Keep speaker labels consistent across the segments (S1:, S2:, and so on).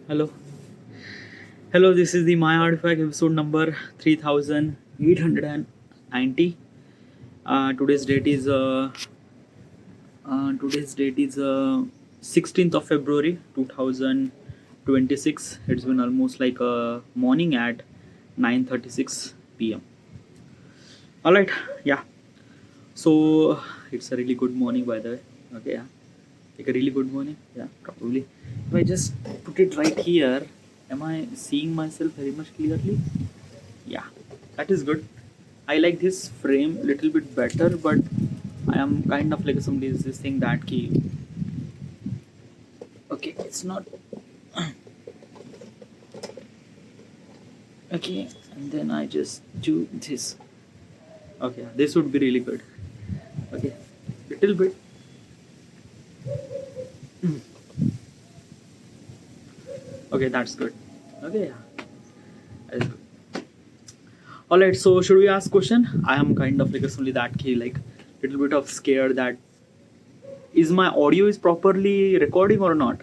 S1: Hello. Hello, this is the My Artifact episode number 3890. Today's date is 16th of February 2026. It's been almost like a morning at 9:36 p.m. All right, yeah. So it's a really good morning, by the way. Okay, yeah. Like a really good morning. Yeah, probably. If I just put it right here, am I seeing myself very much clearly? Yeah, that is good. I like this frame a little bit better, but I am kind of like somebody is this thing that key. Okay, it's not okay, and then I just do this. Okay, this would be really good. Okay, little bit. Okay, that's good. Okay, yeah, that is good. All right, so should we ask question? I am kind of like a somebody that key, like little bit of scared that is my audio is properly recording or not.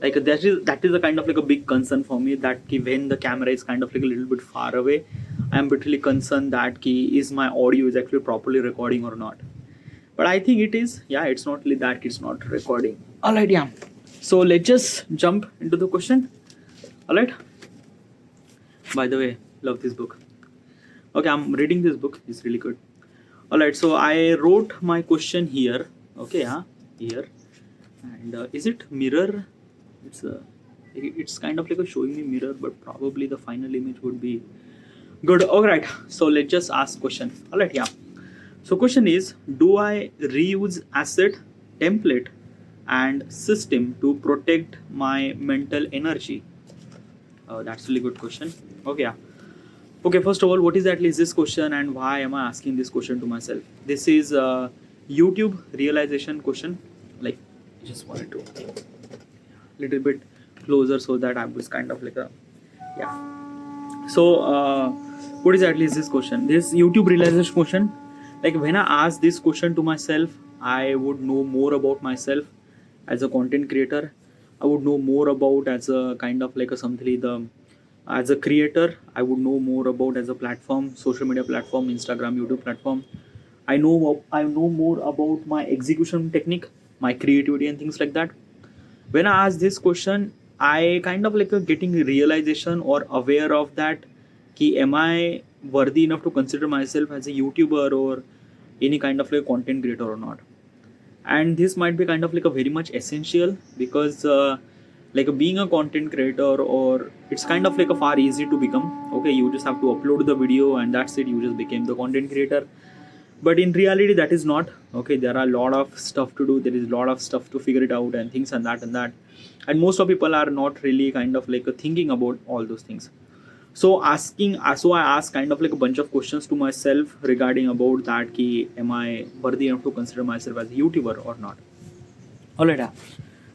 S1: Like that is a kind of like a big concern for me, that ki when the camera is kind of like a little bit far away, I am bitterly concerned that ki is my audio is actually properly recording or not. But I think it is. Yeah, it's not really that it's not recording. All right, yeah. So let's just jump into the question. All right. By the way, love this book. Okay, I'm reading this book. It's really good. All right, so I wrote my question here. Okay, yeah, here. And is it mirror? It's kind of like a showing me mirror, but probably the final image would be good. All right, so let's just ask question. All right, yeah. So question is, do I reuse asset, template, and system to protect my mental energy? That's a really good question. Okay, yeah. Okay, first of all, what exactly is this question and why am I asking this question to myself? This is a YouTube realization question. Like, I just wanted to little bit closer so that I was kind of like a yeah. So what exactly is this question? This YouTube realization question. Like when I ask this question to myself, I would know more about myself as a content creator. I would know more about as a kind of like a something the as a creator. I would know more about as a platform, social media platform, Instagram, YouTube platform. I know more about my execution technique, my creativity and things like that. When I ask this question, I kind of like a getting realization or aware of that ki am I worthy enough to consider myself as a YouTuber or any kind of like content creator or not. And this might be kind of like a very much essential because like being a content creator, or it's kind of like a far easy to become. Okay, you just have to upload the video and that's it, you just became the content creator. But in reality that is not. Okay, there are a lot of stuff to do, there is a lot of stuff to figure it out and things and that. And most of people are not really kind of like thinking about all those things. So I ask kind of like a bunch of questions to myself regarding about that ki am I worthy enough to consider myself as a YouTuber or not. All right,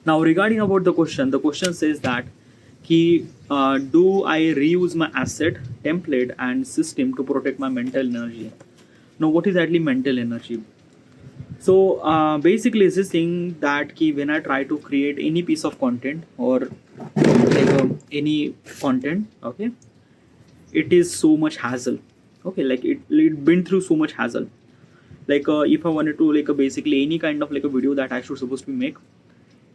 S1: now regarding about the question says that ki do I reuse my asset, template and system to protect my mental energy. Now what is actually mental energy? So basically, it's this thing that ki when I try to create any piece of content or like any content, okay, it is so much hassle. Okay, like it been through so much hassle. Like if I wanted to like basically any kind of like a video that I should supposed to make,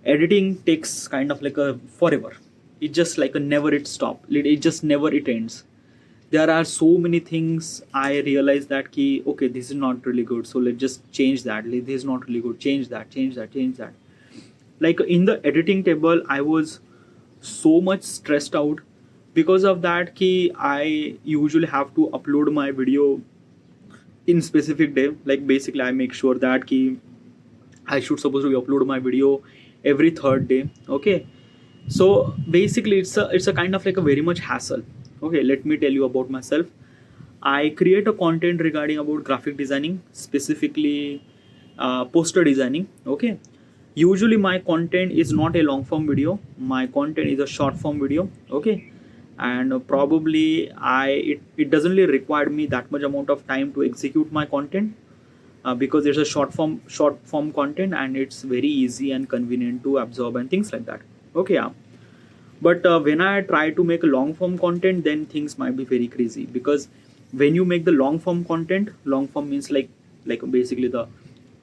S1: editing takes kind of like a forever. It just like a never it stop. It just never it ends. There are so many things I realize that ki okay, this is not really good, so let's just change that. Like, this is not really good, change that. Like in the editing table I was so much stressed out because of that ki I usually have to upload my video in specific day. Like basically I make sure that ki I should supposed to upload my video every third day. Okay, so basically it's a kind of like a very much hassle. Okay, let me tell you about myself. I create a content regarding about graphic designing, specifically poster designing. Okay, usually my content is not a long form video, my content is a short form video. Okay, and probably it doesn't really require me that much amount of time to execute my content, because it's a short form content and it's very easy and convenient to absorb and things like that. Okay, yeah. But when I try to make a long form content, then things might be very crazy, because when you make the long form content, long form means like basically the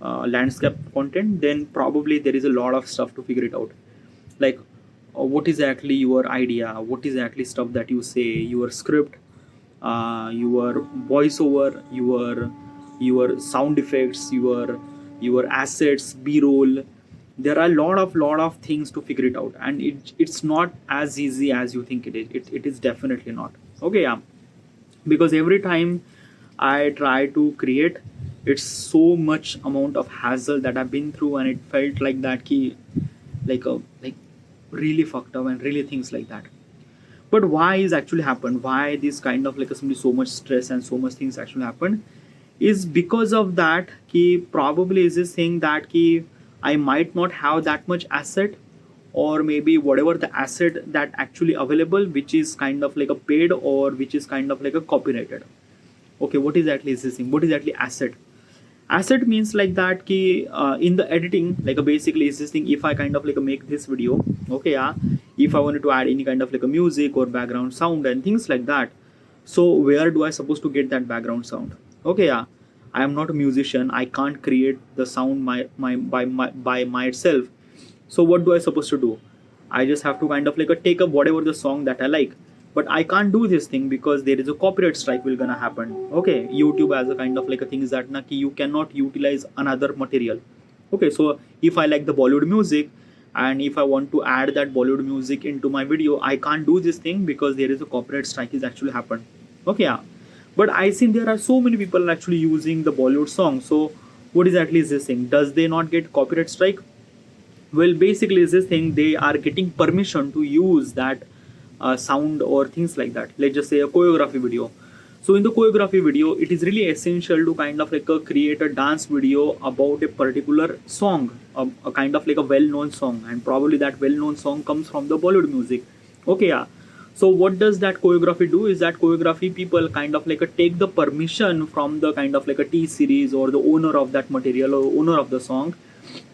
S1: landscape content, then probably there is a lot of stuff to figure it out. Like what is actually your idea, what is actually stuff that you say, your script, your voiceover, your sound effects, your assets, b-roll. There are a lot of things to figure it out, and it's not as easy as you think it is. It is definitely not. Okay, yeah. Because every time I try to create, it's so much amount of hassle that I've been through, and it felt like that key, like really fucked up and really things like that. But why is actually happened, why this kind of like assembly so much stress and so much things actually happened, is because of that ki probably is this thing that ki I might not have that much asset, or maybe whatever the asset that actually available, which is kind of like a paid, or which is kind of like a copyrighted. Okay, what exactly is this thing, what is actually asset? Asset means like that ki in the editing, like basically is this thing, if I kind of like make this video, okay, yeah, if I wanted to add any kind of like a music or background sound and things like that, so where do I supposed to get that background sound? Okay, yeah, I am not a musician, I can't create the sound by myself. So what do I supposed to do? I just have to kind of like take up whatever the song that I like, but I can't do this thing because there is a copyright strike will gonna happen. Okay, YouTube as a kind of like a thing is that na ki you cannot utilize another material. Okay, so if I like the Bollywood music, and if I want to add that Bollywood music into my video, I can't do this thing because there is a copyright strike is actually happened. Okay, yeah. But I think there are so many people actually using the Bollywood song. So what exactly is this thing, does they not get copyright strike? Well, basically is this thing, they are getting permission to use that sound or things like that. Let's just say a choreography video. So in the choreography video, it is really essential to kind of like create a dance video about a particular song, a kind of like a well-known song, and probably that well-known song comes from the Bollywood music. Okay, yeah. So what does that choreography do is that choreography people kind of like take the permission from the kind of like a T series or the owner of that material or owner of the song,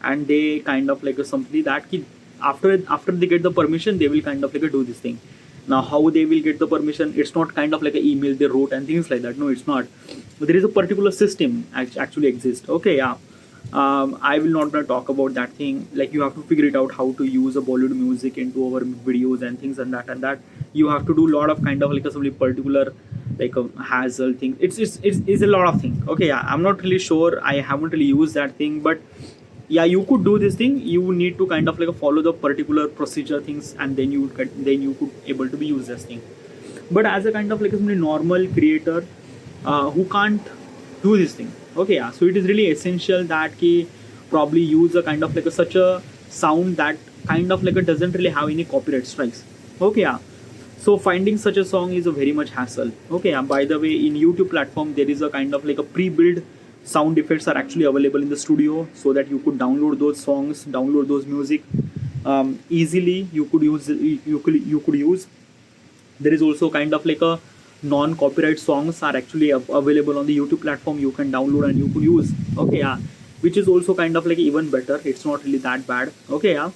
S1: and they kind of like simply that ki after they get the permission, they will kind of like do this thing. Now how they will get the permission, it's not kind of like an email they wrote and things like that. No, it's not. But there is a particular system actually exists. Okay, yeah. I will not gonna talk about that thing. Like you have to figure it out how to use a Bollywood music into our videos and things, and that you have to do a lot of kind of like a some particular like a hassle thing. It's a lot of thing. Okay, yeah, I'm not really sure, I haven't really used that thing, but yeah, you could do this thing. You need to kind of like follow the particular procedure things, and then you could able to be use this thing. But as a kind of like a normal creator who can't do this thing, okay, yeah, so it is really essential that ki probably use a kind of like such a sound that kind of like doesn't really have any copyright strikes. Okay, yeah. So finding such a song is a very much hassle. Okay, yeah. By the way, in YouTube platform there is a kind of like a pre-built sound effects are actually available in the studio, so that you could download those songs, download those music easily. You could use. There is also kind of like a non-copyright songs are actually available on the YouTube platform. You can download and you could use. Okay, yeah, which is also kind of like even better. It's not really that bad. Okay, yeah.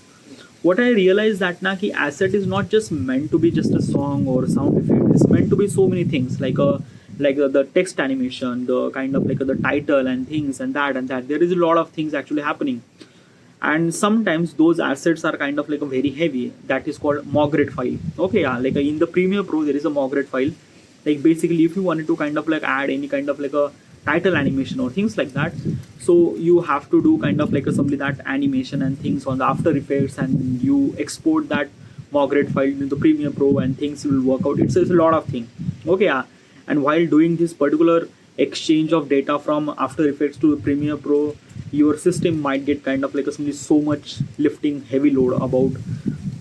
S1: What I realized that na ki asset is not just meant to be just a song or a sound effect. It's meant to be so many things, like the text animation, the kind of like the title and things and that. There is a lot of things actually happening, and sometimes those assets are kind of like a very heavy. That is called MOGRET file. Okay, yeah, like in the Premiere Pro there is a MOGRET file. Like basically, if you wanted to kind of like add any kind of like a title animation or things like that, so you have to do kind of like assembly that animation and things on the After Effects, and you export that MOGRET file into the Premiere Pro, and things will work out. It's a lot of thing. Okay, yeah. And while doing this particular exchange of data from After Effects to Premiere Pro, your system might get kind of like so much lifting heavy load about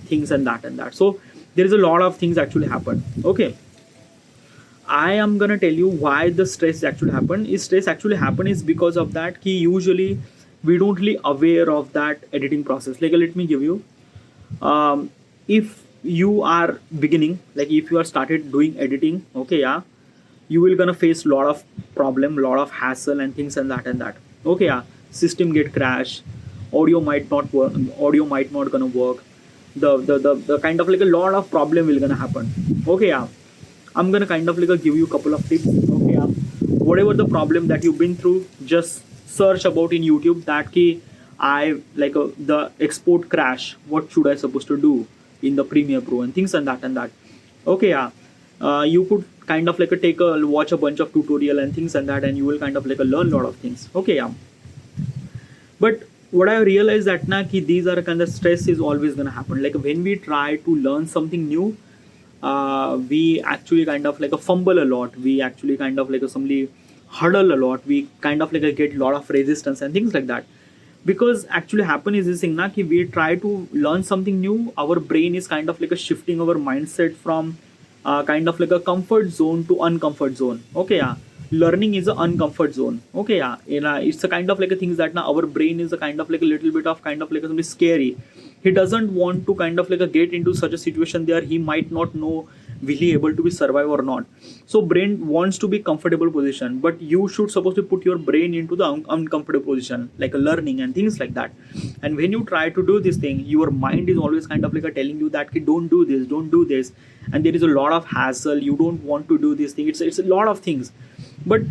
S1: things and that. So there is a lot of things actually happen. Okay, I am gonna tell you why the stress actually happen. Is stress actually happen is because of that key. Usually we don't really aware of that editing process. Like let me give you, if you are beginning, like if you are started doing editing, okay, yeah, you will gonna face lot of problem, lot of hassle and things and that. Okay, yeah, system get crash, audio might not work, audio might not gonna work, the kind of like a lot of problem will gonna happen. Okay, yeah. I'm gonna kind of like give you a couple of tips. Okay, yeah. Whatever the problem that you've been through, just search about in YouTube that key I like the export crash. What should I supposed to do in the Premiere Pro and things and that. Okay, yeah. You could kind of like take a watch a bunch of tutorial and things and that, and you will kind of like learn a lot of things. Okay, yeah. But what I realized that na ki these are kind of stress is always gonna happen. Like when we try to learn something new, we actually kind of like a fumble a lot. We actually kind of like a somebody huddle a lot. We kind of like a get a lot of resistance and things like that. Because actually happen is this thing na ki we try to learn something new. Our brain is kind of like a shifting our mindset from kind of like a comfort zone to uncomfort zone. Okay, yeah. Learning is an uncomfort zone. Okay, yeah. It's a kind of like a things that now our brain is a kind of like a little bit of kind of like something scary. He doesn't want to kind of like a get into such a situation there. He might not know will he able to be survive or not. So brain wants to be comfortable position, but you should supposed to put your brain into the uncomfortable position, like a learning and things like that. And when you try to do this thing, your mind is always kind of like a telling you that don't do this, and there is a lot of hassle. You don't want to do this thing. It's a lot of things, but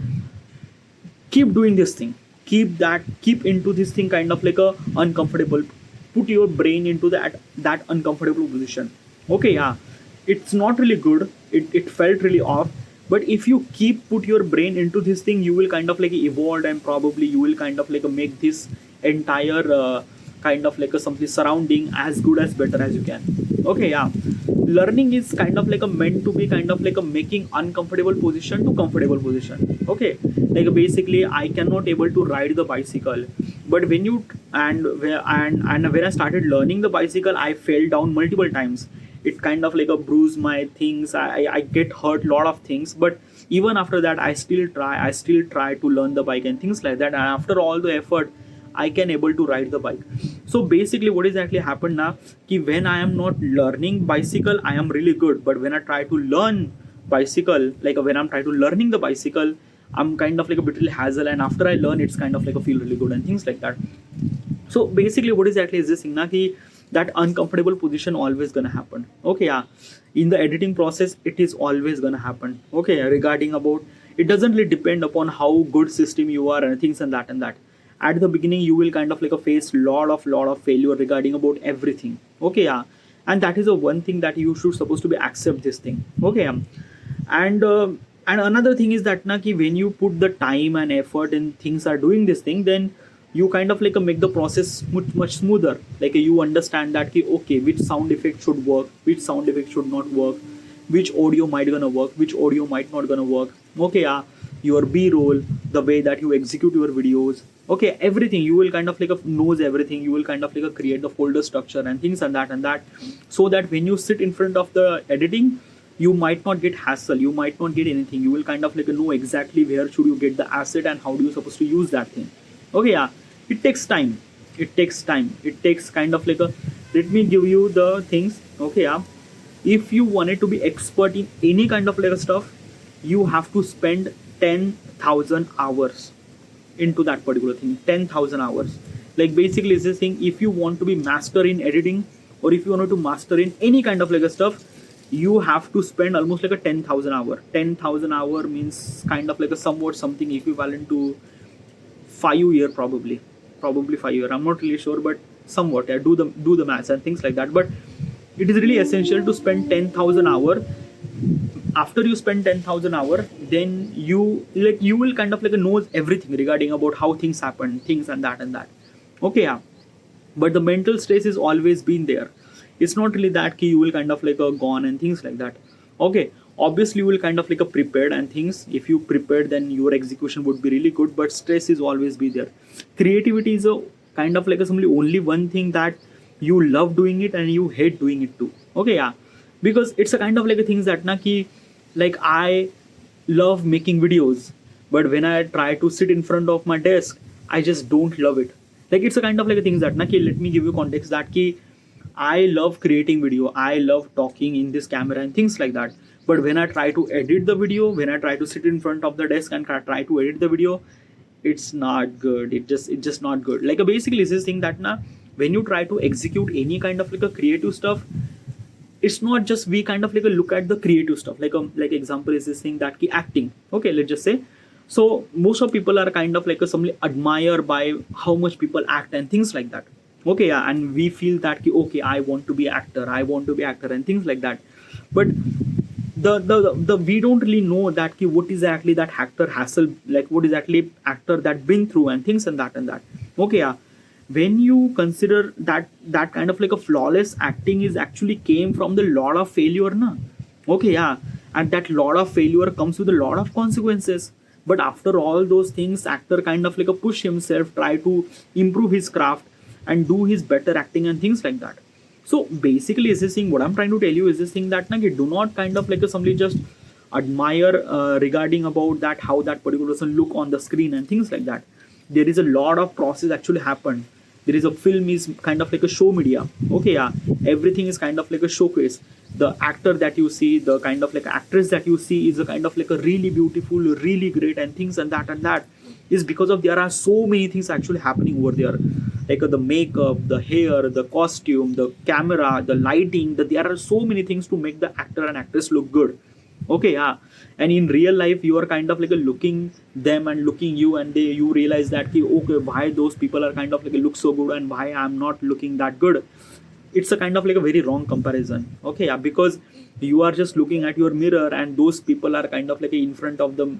S1: keep doing this thing. Keep into this thing kind of like a uncomfortable. Put your brain into that uncomfortable position. Okay, yeah. It's not really good. It felt really off. But if you keep put your brain into this thing, you will kind of like evolve, and probably you will kind of like make this entire kind of like a something surrounding as good as better as you can. Okay, yeah. Learning is kind of like a meant to be kind of like a making uncomfortable position to comfortable position. Okay, like basically I cannot able to ride the bicycle, but when you and when I started learning the bicycle, I fell down multiple times. It kind of like a bruise my things. I get hurt lot of things, but even after that I still try to learn the bike and things like that, and after all the effort I can able to ride the bike. So basically what is actually happened now ki when I am not learning bicycle I am really good, but when I try to learn bicycle, like when I'm trying to learning the bicycle, I'm kind of like a bit hassle, and after I learn it's kind of like a feel really good and things like that. So basically what is actually is this thing na ki that uncomfortable position always gonna happen. Okay, yeah. In the editing process it is always gonna happen. Okay, regarding about it doesn't really depend upon how good system you are and things and that. At the beginning you will kind of like a face lot of failure regarding about everything. Okay, yeah. And that is the one thing that you should supposed to be accept this thing. Okay, yeah. And another thing is that na ki when you put the time and effort and things are doing this thing, then you kind of like make the process much smoother. Like you understand that ki, okay, which sound effect should work, which sound effect should not work, which audio might gonna work, which audio might not gonna work. Okay, yeah. Your b-roll, the way that you execute your videos. Okay, everything you will kind of like knows everything. You will kind of like create the folder structure and things and that, so that when you sit in front of the editing, you might not get hassle, you might not get anything. You will kind of like know exactly where should you get the asset and how do you supposed to use that thing. Okay, yeah. It takes time. It takes kind of like a, let me give you the things. Okay, yeah. If you wanted to be expert in any kind of like stuff, you have to spend 10,000 hours into that particular thing. 10,000 hours. Like basically it's this thing, if you want to be master in editing, or if you want to master in any kind of like a stuff, you have to spend almost like a 10,000 hour. 10,000 hour means kind of like a somewhat something equivalent to 5 year, probably 5 year. I'm not really sure, but somewhat. Yeah, do the maths and things like that. But it is really essential to spend 10,000 hour. After you spend 10,000 hour, then you will kind of like knows everything regarding about how things happen, things and that. Okay, yeah. But the mental stress is always been there. It's not really that key you will kind of like gone and things like that. Okay, obviously you will kind of like prepared and things. If you prepared, then your execution would be really good, but stress is always be there. Creativity is a kind of like a simply only one thing that you love doing it and you hate doing it too. Okay, yeah. Because it's a kind of like a things that na ki, like I love making videos, but when I try to sit in front of my desk, I just don't love it. Like it's a kind of like a things that na ki, let me give you context that ki I love creating video, I love talking in this camera and things like that. But when I try to edit the video, when I try to sit in front of the desk and try to edit the video, it's not good. It's just not good. Like basically it's this thing that na when you try to execute any kind of like a creative stuff, it's not just we kind of like a look at the creative stuff. Like example is this thing that ki acting. Okay, let's just say. So most of people are kind of like a some admire by how much people act and things like that. Okay, yeah, and we feel that ki, okay, I want to be actor, I want to be actor and things like that. But the we don't really know that ki what exactly that actor hassle, like what exactly actor that been through and things and that. Okay, yeah, when you consider that that kind of like a flawless acting is actually came from the lot of failure na. Okay, yeah, and that lot of failure comes with a lot of consequences. But after all those things, actor kind of like a push himself, try to improve his craft and do his better acting and things like that. So basically is this thing, what I'm trying to tell you is this thing that na, do not kind of like a somebody just admire regarding about that how that particular person look on the screen and things like that. There is a lot of process actually happened. There is a film is kind of like a show media. Okay, yeah, everything is kind of like a showcase. The actor that you see, the kind of like actress that you see is a kind of like a really beautiful, really great and things and that is because of there are so many things actually happening over there, like the makeup, the hair, the costume, the camera, the lighting, that there are so many things to make the actor and actress look good. Okay, yeah, and in real life you are kind of like a looking them and looking you, and they you realize that ki, okay, why those people are kind of like a look so good and why I'm not looking that good. It's a kind of like a very wrong comparison. Okay, yeah, because you are just looking at your mirror and those people are kind of like in front of the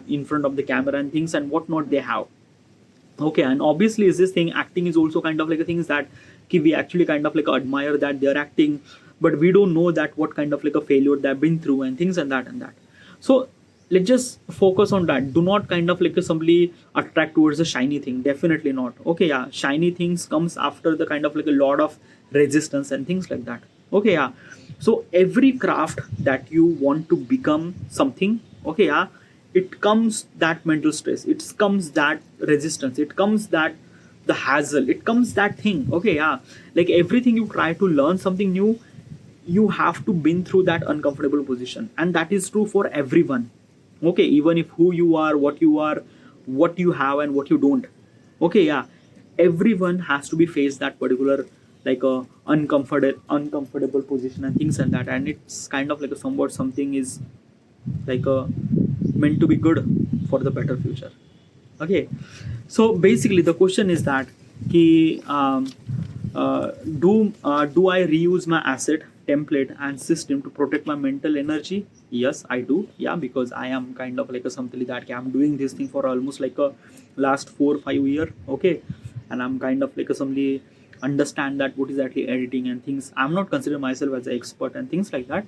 S1: in front of the camera and things and whatnot they have. Okay, and obviously is this thing acting is also kind of like a thing is that ki we actually kind of like admire that they're acting, but we don't know that what kind of like a failure they've been through and things and that. So let's just focus on that. Do not kind of like simply attract towards the shiny thing. Definitely not. Okay, yeah, shiny things comes after the kind of like a lot of resistance and things like that. Okay, yeah, so every craft that you want to become something, okay, yeah, it comes that mental stress, it comes that resistance, it comes that the hassle, it comes that thing. Okay, yeah, like everything you try to learn something new, you have to been through that uncomfortable position, and that is true for everyone. Okay, even if who you are, what you have and what you don't. Okay, yeah, everyone has to be faced that particular like a uncomfortable position and things and that, and it's kind of like a somewhat something is like a meant to be good for the better future. Okay, so basically the question is that ki, do I reuse my asset template and system to protect my mental energy? Yes, I do. Yeah, because I am kind of like a something that ki I'm doing this thing for almost like a last 4 5 year. Okay, and I'm kind of like a somebody understand that what is actually editing and things. I'm not consider myself as an expert and things like that,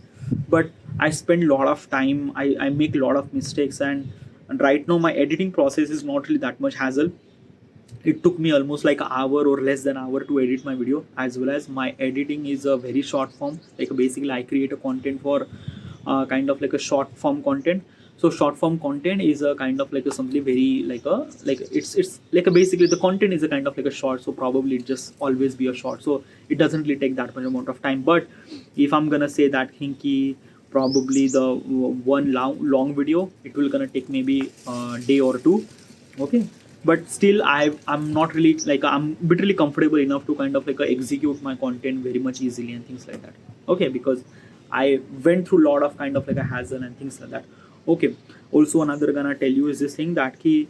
S1: but I spend a lot of time. I make a lot of mistakes, and right now my editing process is not really that much hassle. It took me almost like an hour or less than an hour to edit my video, as well as my editing is a very short form. Like basically I create a content for kind of like a short form content. So short form content is a kind of like a something very like a like it's like a basically the content is a kind of like a short, so probably it just always be a short, so it doesn't really take that much amount of time. But if I'm gonna say that hinky, probably the one long video, it will gonna take maybe a day or two. Okay, but still I'm not really like I'm literally comfortable enough to kind of like execute my content very much easily and things like that. Okay, because I went through a lot of kind of like a hassle and things like that. Okay, also another gonna tell you is this thing that ki,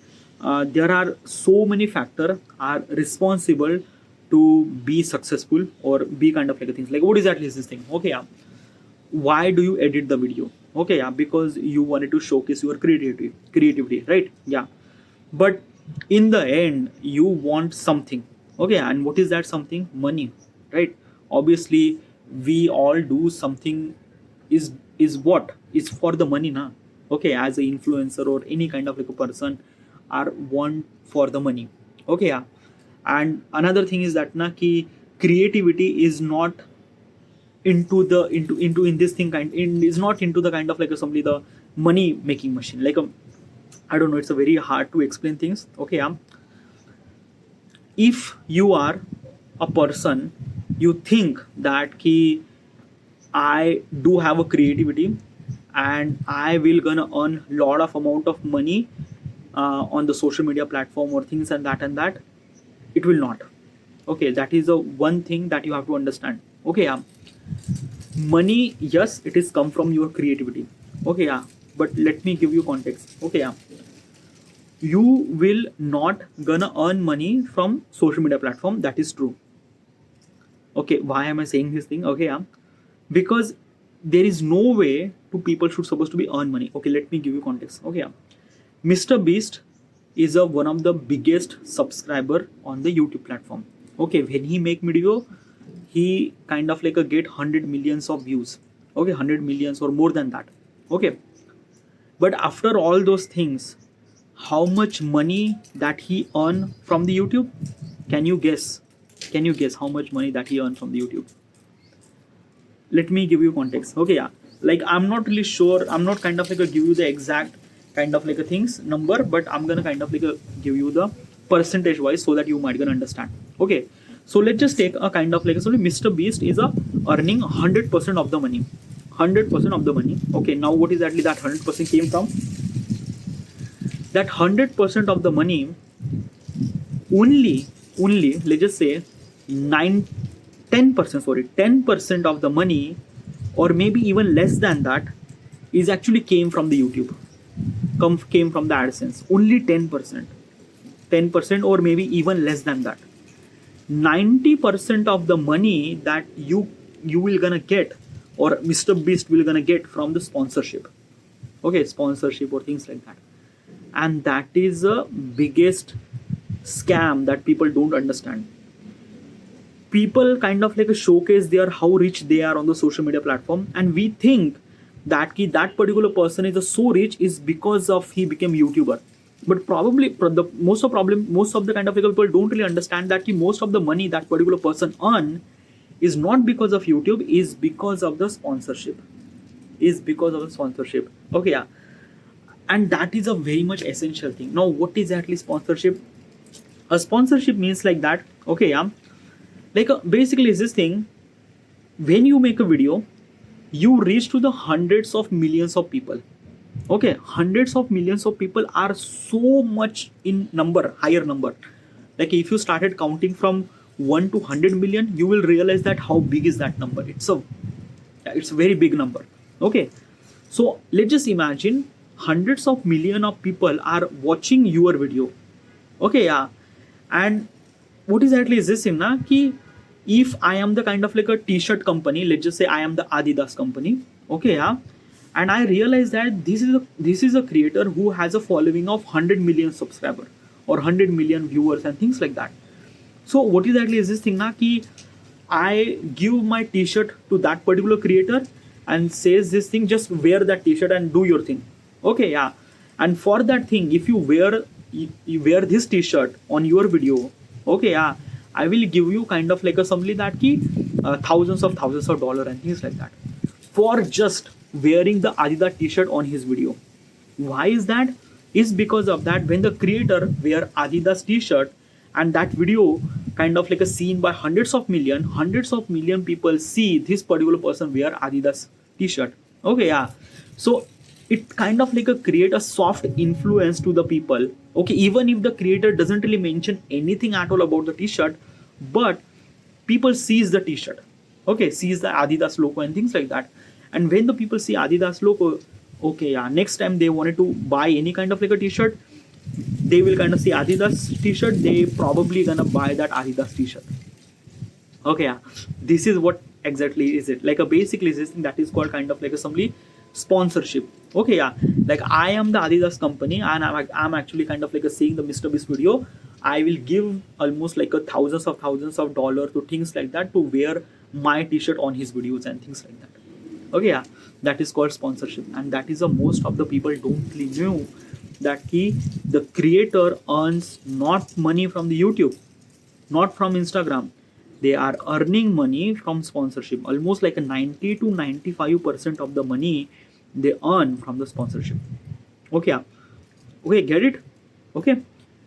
S1: there are so many factors are responsible to be successful or be kind of like a things like what exactly is this thing. Okay, yeah, why do you edit the video? Okay, yeah, because you wanted to showcase your creativity, right? Yeah, but in the end you want something. Okay, and what is that something? Money, right? Obviously we all do something is what is for the money na. Okay, as an influencer or any kind of like a person are want for the money. Okay, yeah, and another thing is that na ki creativity is not into in this thing kind in is not into the kind of like a simply the money making machine, like a I don't know, it's a very hard to explain things. Okay, if you are a person, you think that ki I do have a creativity and I will gonna earn lot of amount of money on the social media platform or things and that, it will not. Okay, that is the one thing that you have to understand. Okay, yeah. Money, yes, it is come from your creativity. Okay, yeah. But let me give you context. Okay, yeah. You will not gonna earn money from social media platform. That is true. Okay, why am I saying this thing? Okay, yeah. Because there is no way to people should supposed to be earn money. Okay, let me give you context. Okay, yeah. Mr. Beast is one of the biggest subscriber on the YouTube platform. Okay, when he make video, he kind of like a get 100 millions of views. Okay, 100 millions or more than that. Okay, but after all those things, how much money that he earn from the YouTube? Can you guess? Can you guess how much money that he earned from the YouTube? Let me give you context. Okay, yeah. Like I'm not really sure. I'm not kind of like a give you the exact kind of like a things number, but I'm gonna kind of like a give you the percentage wise so that you might gonna understand. Okay. So let's just take a kind of like a, so Mr. Beast is a earning 100% of the money. 100% of the money. Okay. Now what exactly that 100% came from? That 100% of the money only let's just say 9 10%, sorry, 10% of the money, or maybe even less than that, is actually came from the YouTube, came from the AdSense. Only 10%, 10%, or maybe even less than that. 90% of the money that you will gonna get, or Mr. Beast will gonna get from the sponsorship. Okay, sponsorship or things like that, and that is the biggest scam that people don't understand. People kind of like a showcase their how rich they are on the social media platform, and we think that that particular person is so rich is because of he became YouTuber. But probably the most of the kind of like people don't really understand that most of the money that particular person earn is not because of YouTube, is because of the sponsorship. Is because of the sponsorship. Okay, yeah. And that is a very much essential thing. Now, what is exactly sponsorship? A sponsorship means like that. Okay, yeah. Like basically is this thing, when you make a video, you reach to the hundreds of millions of people. Okay, hundreds of millions of people are so much in number, higher number. Like if you started counting from 1 to 100 million, you will realize that how big is that number. It's a very big number. Okay, so let's just imagine hundreds of million of people are watching your video. Okay, yeah. And what exactly is this thing na ki if I am the kind of like a t-shirt company, let's just say I am the Adidas company. Okay, yeah. And I realize that this is a creator who has a following of 100 million subscriber or 100 million viewers and things like that. So what exactly is this thing na ki I give my t-shirt to that particular creator and says this thing, just wear that t-shirt and do your thing. Okay, yeah. And for that thing, if you wear this t-shirt on your video, okay, yeah, I will give you kind of like a something that ki thousands of dollars and things like that for just wearing the Adidas t-shirt on his video. Why is that? Is because of that when the creator wear Adidas t-shirt and that video kind of like a seen by hundreds of million people see this particular person wear Adidas t-shirt. Okay, yeah. So it kind of like a create a soft influence to the people. Okay, even if the creator doesn't really mention anything at all about the t-shirt, but people sees the t-shirt. Okay, sees the Adidas logo and things like that. And when the people see Adidas logo, okay, yeah, next time they wanted to buy any kind of like a t-shirt, they will kind of see Adidas t-shirt, they probably gonna buy that Adidas t-shirt. Okay, yeah, this is what exactly is it, like a basically this thing that is called kind of like a simply sponsorship. Okay, yeah, like I am the Adidas company and I'm actually kind of like a seeing the Mr. Beast video, I will give almost like a thousands of dollars to things like that to wear my t-shirt on his videos and things like that. Okay, yeah, that is called sponsorship, and that is the most of the people don't really know that the creator earns not money from the YouTube, not from Instagram. They are earning money from sponsorship. Almost like a 90 to 95% of the money they earn from the sponsorship. Okay, yeah. Okay, get it? Okay.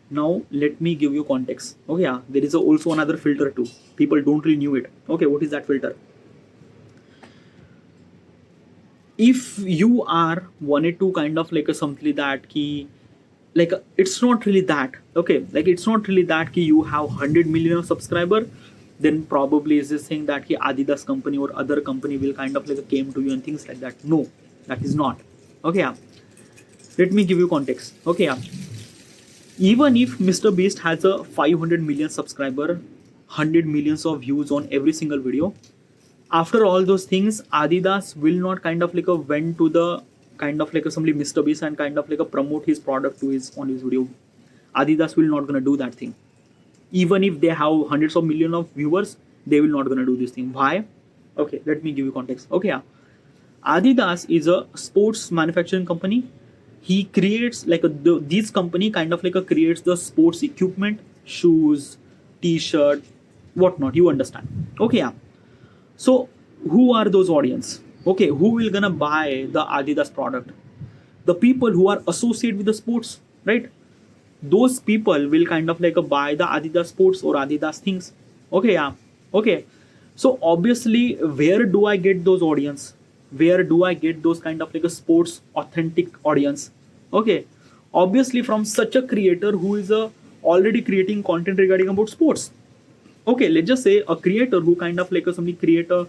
S1: Now let me give you context. Okay, yeah. There is also another filter too. People don't really knew it. Okay, what is that filter? If you are wanted to kind of like a something that like it's not really that. Okay, like it's not really that ki you have 100 million of subscriber, then probably is this thing that ki Adidas company or other company will kind of like came to you and things like that. No, that is not. Okay, yeah. Let me give you context. Okay, yeah. Even if Mr. Beast has a 500 million subscriber, 100 millions of views on every single video, after all those things, Adidas will not kind of like a went to the kind of like a somebody Mr. Beast and kind of like a promote his product to his on his video. Adidas will not gonna do that thing. Even if they have hundreds of millions of viewers, they will not gonna do this thing. Why? Okay, let me give you context. Okay, yeah. Adidas is a sports manufacturing company. He creates like this company kind of like a creates the sports equipment, shoes, t-shirt, whatnot. You understand? Okay, yeah. So who are those audience? Okay, who will gonna buy the Adidas product? The people who are associated with the sports, right? Those people will kind of like buy the Adidas sports or Adidas things. Okay, yeah. Okay. So obviously, where do I get those audience? Where do I get those kind of like a sports authentic audience? Okay. Obviously from such a creator who is already creating content regarding about sports. Okay, let's just say a creator who kind of like somebody create a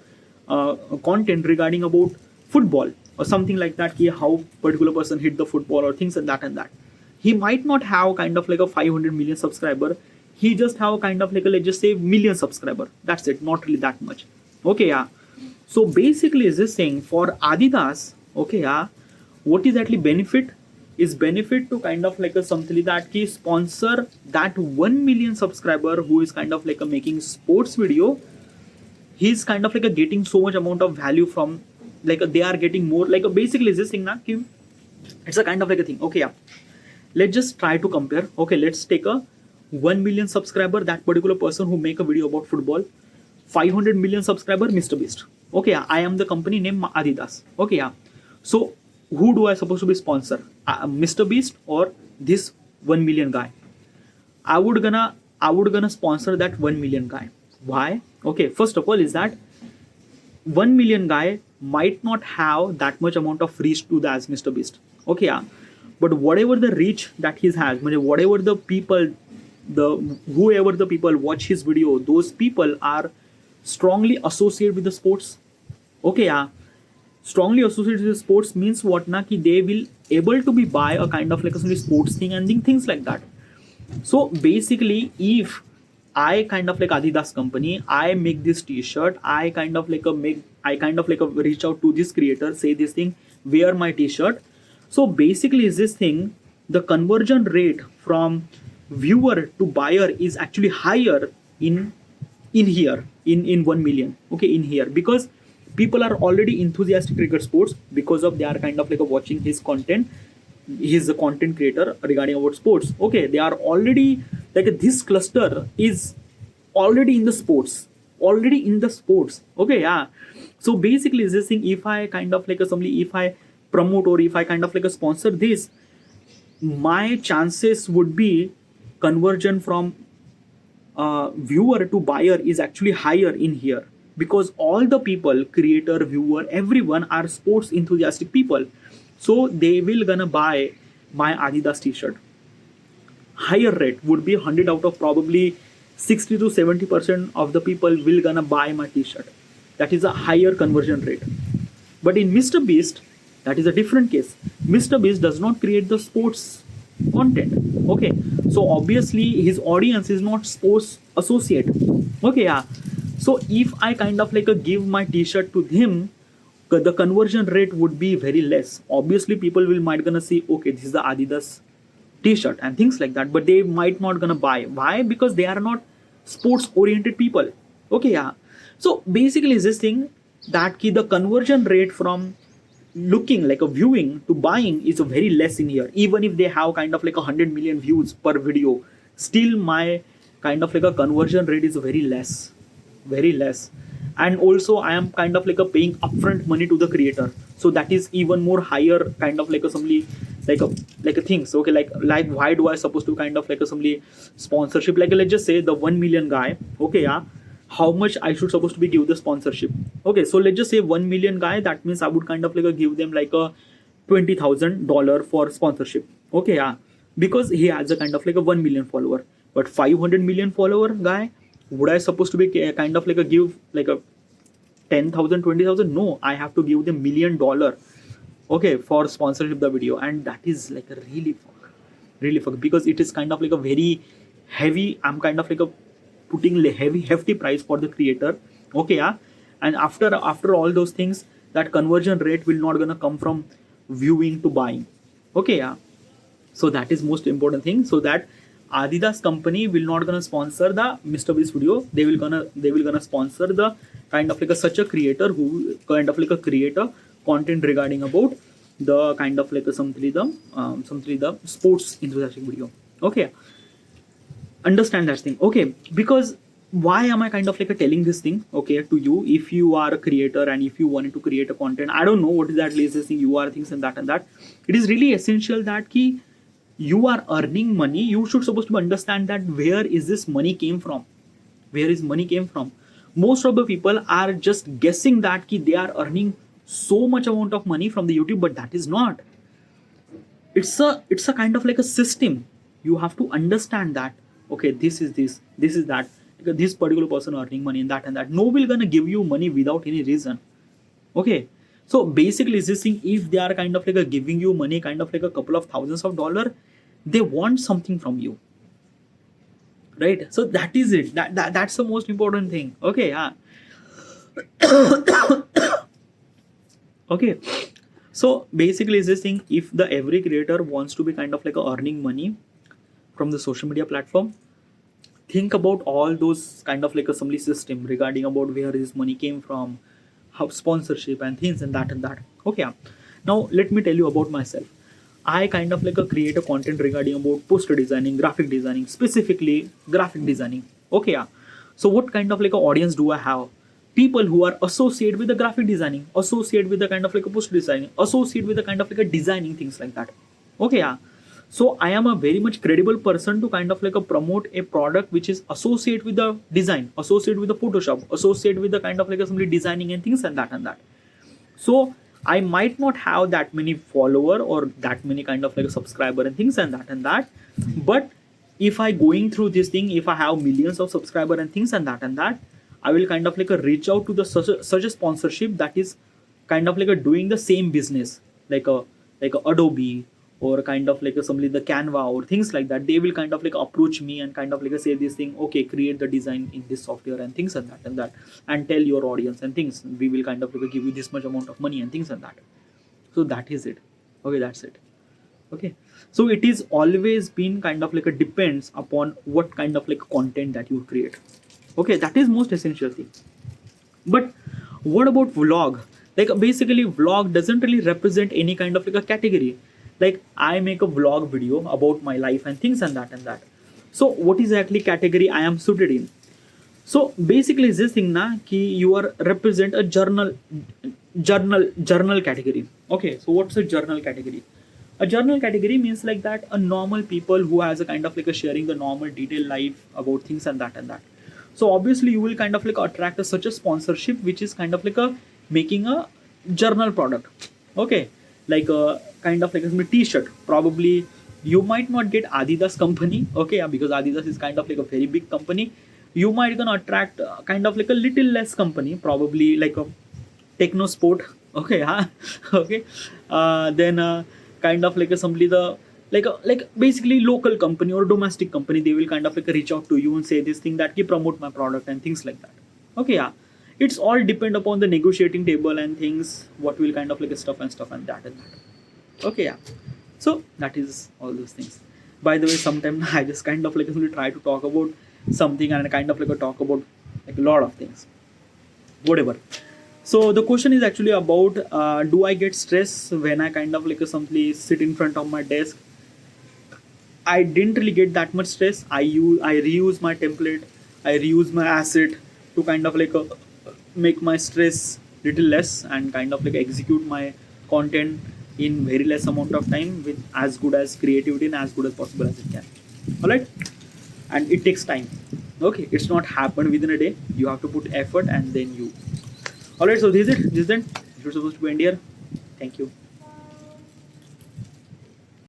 S1: content regarding about football or something like that, ki how particular person hit the football or things and that. He might not have kind of like a 500 million subscriber. He just have kind of like a, let's just say, million subscriber. That's it, not really that much. Okay, yeah. So basically is this thing for Adidas. Okay, yeah. What is actually benefit? Is benefit to kind of like a something that ki sponsor that 1 million subscriber who is kind of like a making sports video. He's kind of like a getting so much amount of value from like they are getting more like basically is this thing na ki it's a kind of like a thing. Okay, yeah. Let's just try to compare. Okay, let's take a 1 million subscriber, that particular person who make a video about football. 500 million subscriber, Mr. Beast. Okay, yeah. I am the company name Adidas. Okay, yeah. So who do I supposed to be sponsor? Mr. Beast or this 1 million guy? I would gonna sponsor that 1 million guy. Why? Okay, first of all is that 1 million guy might not have that much amount of reach to the as Mr. Beast. Okay, yeah. But whatever the reach that he has, whatever the people, whoever the people watch his video, those people are strongly associated with the sports. Okay, yeah. Strongly associated with sports means what na ki they will able to be buy a kind of like a sports thing and things like that. So basically, if I kind of like Adidas company, I make this T-shirt. I kind of like reach out to this creator, say this thing, wear my T-shirt. So basically, is this thing the conversion rate from viewer to buyer is actually higher in 1 million. Okay, in here because people are already enthusiastic cricket sports because of they are kind of like watching his content. He's a content creator regarding about sports. Okay, they are already like this cluster is already in the sports. Okay, yeah. So basically, is this thing if I kind of like if I promote or if I kind of like sponsor this, my chances would be conversion from viewer to buyer is actually higher in here because all the people, creator, viewer, everyone are sports enthusiastic people. So they will gonna buy my Adidas t-shirt. Higher rate would be 100 out of probably 60 to 70% of the people will gonna buy my t-shirt. That is a higher conversion rate. But in Mr. Beast, that is a different case. Mr. Beast does not create the sports content. Okay, so obviously his audience is not sports associate. Okay, yeah. So if I kind of like give my t-shirt to him, the conversion rate would be very less. Obviously people will might gonna see, okay, this is the Adidas t-shirt and things like that, but they might not gonna buy. Why? Because they are not sports oriented people. Okay, yeah. So basically is this thing that the conversion rate from looking like a viewing to buying is a very less in here. Even if they have kind of like 100 million views per video, still my kind of like a conversion rate is very less. And also I am kind of like paying upfront money to the creator, so that is even more higher kind of like somebody like a thing. So okay, like why do I supposed to kind of like somebody sponsorship, like let's just say the 1 million guy. Okay, yeah, how much I should supposed to be give the sponsorship? Okay, so let's just say 1 million guy, that means I would kind of like give them like a $20,000 for sponsorship. Okay, yeah. because he has a kind of like a 1 million follower. But 500 million follower guy, would I supposed to be kind of like a give like a 10,000, 20,000? No, I have to give them $1 million, okay, for sponsorship the video. And that is like a really fuck, because it is kind of like a very heavy, I'm kind of like a putting hefty price for the creator, okay, yeah. And after all those things, that conversion rate will not gonna come from viewing to buying, okay, yeah. So that is most important thing. So that Adidas company will not gonna sponsor the Mr. Beast video. They will gonna sponsor the kind of like a such a creator who kind of like a creator content regarding about the kind of like a something the sports enthusiastic video. Okay, understand that thing. Okay, because why am I kind of like a telling this thing, okay, to you? If you are a creator and if you wanted to create a content, I don't know what is that latest thing you are things and that. It is really essential that ki you are earning money. You should supposed to understand that where is this money came from. Where is money came from? Most of the people are just guessing that ki they are earning so much amount of money from the YouTube, but that is not. It's a kind of like a system. You have to understand that, okay, this is that, because this particular person earning money in that and that. No will gonna give you money without any reason, okay. So basically this thing, if they are kind of like a giving you money kind of like a couple of thousands of dollars, they want something from you, right? So that is it, that's the most important thing, okay, yeah. Okay, so basically is this thing, if the every creator wants to be kind of like a earning money from the social media platform, think about all those kind of like assembly system regarding about where this money came from, how sponsorship and things and that. Okay, yeah. Now let me tell you about myself. I kind of like a create a content regarding about poster designing, graphic designing, specifically graphic designing, okay, yeah. So what kind of like a audience do I have? People who are associated with the graphic designing, associated with the kind of like a poster designing, associated with the kind of like a designing things like that, okay, yeah. So I am a very much credible person to kind of like a promote a product which is associated with the design, associated with the Photoshop, associated with the kind of like a simply designing and things and that. So I might not have that many follower or that many kind of like a subscriber and things and that. But if I going through this thing, if I have millions of subscriber and things and that, I will kind of like a reach out to the such a sponsorship that is kind of like a doing the same business, like a Adobe, or kind of like a somebody the Canva or things like that. They will kind of like approach me and kind of like say this thing, okay, create the design in this software and things and that, and tell your audience and things. We will kind of like give you this much amount of money and things and that. So that is it. Okay, that's it. Okay, so it is always been kind of like a depends upon what kind of like content that you create. Okay, that is most essential thing. But what about vlog? Like basically vlog doesn't really represent any kind of like a category. Like I make a vlog video about my life and things and that. So what is exactly category I am suited in? So basically this thing na ki you are represent a journal category. Okay, so what's a journal category? A journal category means like that a normal people who has a kind of like a sharing the normal detailed life about things and that. So obviously you will kind of like attract such a sponsorship which is kind of like a making a journal product, okay, like a kind of like a t-shirt. Probably you might not get Adidas company, okay, yeah, because Adidas is kind of like a very big company. You might gonna attract kind of like a little less company, probably like a techno sport, okay, huh? Okay, then kind of like a simply the like basically local company or domestic company. They will kind of like reach out to you and say this thing that you promote my product and things like that, okay, yeah. It's all depend upon the negotiating table and things, what will kind of like a stuff and that, okay, yeah. So that is all those things. By the way, sometimes I just kind of like try to talk about something and kind of like a talk about like a lot of things, whatever. So the question is actually about do I get stress when I kind of like simply sit in front of my desk? I didn't really get that much stress. I reuse my template, I reuse my asset to kind of like make my stress little less and kind of like execute my content in very less amount of time with as good as creativity and as good as possible as it can. All right, and it takes time. Okay, it's not happen within a day. You have to put effort and then you. All right, so this is it. This is it. You're supposed to end here. Thank you.